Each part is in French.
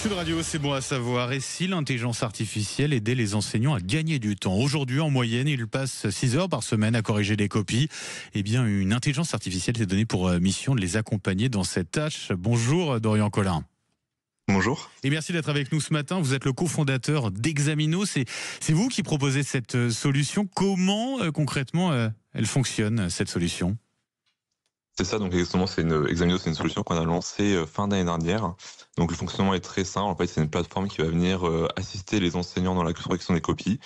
Sud Radio, c'est bon à savoir. Et si l'intelligence artificielle aidait les enseignants à gagner du temps? Aujourd'hui, en moyenne, ils passent 6 heures par semaine à corriger des copies. Eh bien, une intelligence artificielle s'est donnée pour mission de les accompagner dans cette tâche. Bonjour, Dorian Collin. Bonjour. Et merci d'être avec nous ce matin. Vous êtes le cofondateur d'Examino. C'est vous qui proposez cette solution. Comment, concrètement, elle fonctionne, cette solution? C'est ça, donc exactement, Examino, c'est une solution qu'on a lancée fin d'année dernière. Donc le fonctionnement est très simple. En fait, c'est une plateforme qui va venir assister les enseignants dans la correction des copies.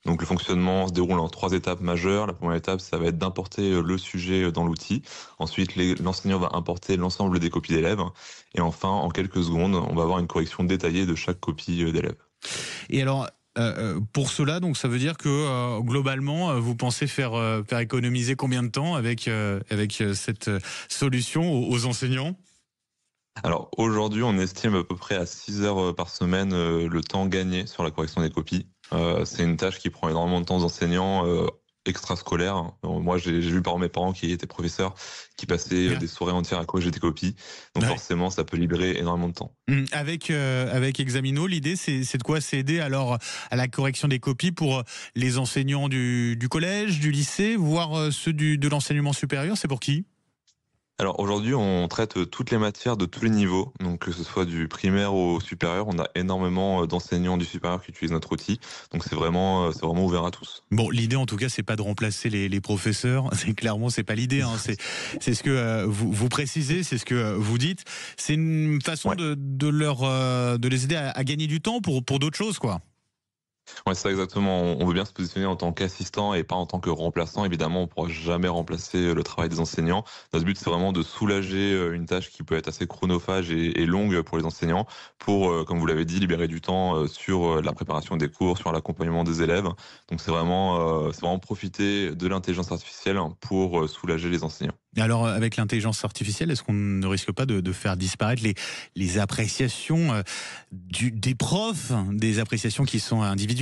Donc le fonctionnement se déroule en 3 étapes majeures. La première étape, ça va être d'importer le sujet dans l'outil. Ensuite, l'enseignant va importer l'ensemble des copies d'élèves. Et enfin, en quelques secondes, on va avoir une correction détaillée de chaque copie d'élève. Et alors, pour cela, donc ça veut dire que globalement, vous pensez faire économiser combien de temps avec cette solution aux enseignants? Alors aujourd'hui, on estime à peu près à 6 heures par semaine le temps gagné sur la correction des copies. C'est une tâche qui prend énormément de temps aux enseignants extrascolaires. Moi, j'ai vu par mes parents qui étaient professeurs, qui passaient des soirées entières à corriger des copies. Donc forcément, ça peut libérer énormément de temps. Avec Examino, l'idée, c'est de quoi? C'est aider alors à la correction des copies pour les enseignants du collège, du lycée, voire ceux de l'enseignement supérieur. C'est pour qui? Alors aujourd'hui, on traite toutes les matières de tous les niveaux, donc que ce soit du primaire au supérieur, on a énormément d'enseignants du supérieur qui utilisent notre outil, donc c'est vraiment ouvert à tous. Bon, l'idée en tout cas, c'est pas de remplacer les professeurs, c'est pas l'idée, hein. C'est ce que vous précisez, c'est ce que vous dites, c'est une façon de les aider à gagner du temps pour d'autres choses, quoi. Ouais, c'est ça exactement. On veut bien se positionner en tant qu'assistant et pas en tant que remplaçant. Évidemment, on pourra jamais remplacer le travail des enseignants. Notre but, c'est vraiment de soulager une tâche qui peut être assez chronophage et longue pour les enseignants pour, comme vous l'avez dit, libérer du temps sur la préparation des cours, sur l'accompagnement des élèves. Donc c'est vraiment profiter de l'intelligence artificielle pour soulager les enseignants. Alors, avec l'intelligence artificielle, est-ce qu'on ne risque pas de faire disparaître les appréciations des profs, des appréciations qui sont individuelles?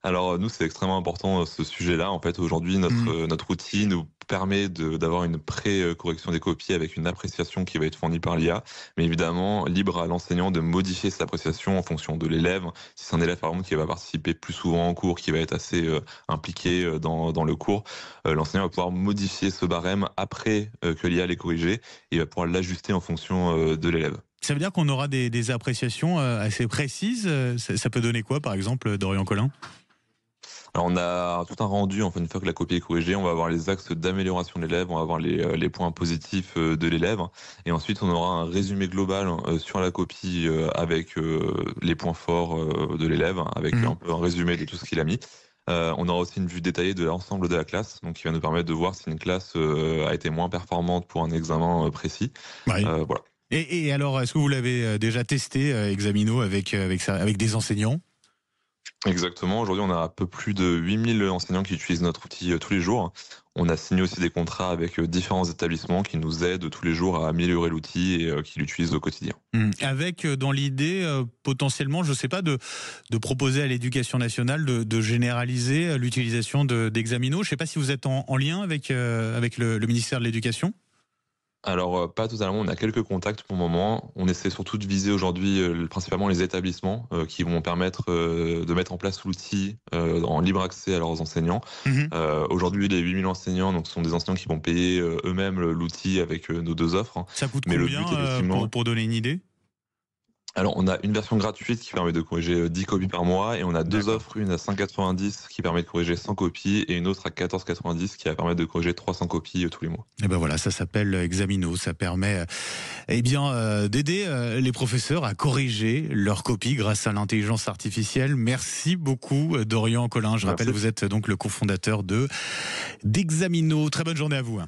Alors nous, c'est extrêmement important ce sujet-là. En fait, aujourd'hui, notre outil nous permet d'avoir une pré-correction des copies avec une appréciation qui va être fournie par l'IA. Mais évidemment, libre à l'enseignant de modifier cette appréciation en fonction de l'élève. Si c'est un élève, par exemple, qui va participer plus souvent en cours, qui va être assez impliqué dans le cours, l'enseignant va pouvoir modifier ce barème après que l'IA l'ait corrigé et il va pouvoir l'ajuster en fonction de l'élève. Ça veut dire qu'on aura des appréciations assez précises. Ça peut donner quoi, par exemple, Dorian Collin? Alors on a tout un rendu, enfin une fois que la copie est corrigée, on va avoir les axes d'amélioration de l'élève, on va avoir les points positifs de l'élève, et ensuite on aura un résumé global sur la copie avec les points forts de l'élève, avec un peu un résumé de tout ce qu'il a mis. On aura aussi une vue détaillée de l'ensemble de la classe, donc qui va nous permettre de voir si une classe a été moins performante pour un examen précis. Voilà. Et alors, est-ce que vous l'avez déjà testé, Examino, avec des enseignants? Exactement. Aujourd'hui, on a un peu plus de 8000 enseignants qui utilisent notre outil tous les jours. On a signé aussi des contrats avec différents établissements qui nous aident tous les jours à améliorer l'outil et qui l'utilisent au quotidien. Avec, dans l'idée, potentiellement, je ne sais pas, de proposer à l'Éducation nationale de généraliser l'utilisation d'Examino. Je ne sais pas si vous êtes en lien avec le ministère de l'Éducation. Alors, pas totalement, on a quelques contacts pour le moment. On essaie surtout de viser aujourd'hui principalement les établissements qui vont permettre de mettre en place l'outil en libre accès à leurs enseignants. Aujourd'hui, les 8000 enseignants, donc, ce sont des enseignants qui vont payer eux-mêmes l'outil avec nos 2 offres. Ça coûte combien pour donner une idée? Alors, on a une version gratuite qui permet de corriger 10 copies par mois et on a 2 offres, une à 5,90 qui permet de corriger 100 copies et une autre à 14,90 qui va permettre de corriger 300 copies tous les mois. Et ben voilà, ça s'appelle Examino, ça permet d'aider les professeurs à corriger leurs copies grâce à l'intelligence artificielle. Merci beaucoup, Dorian Collin. Je rappelle, vous êtes donc le cofondateur d'Examino. Très bonne journée à vous.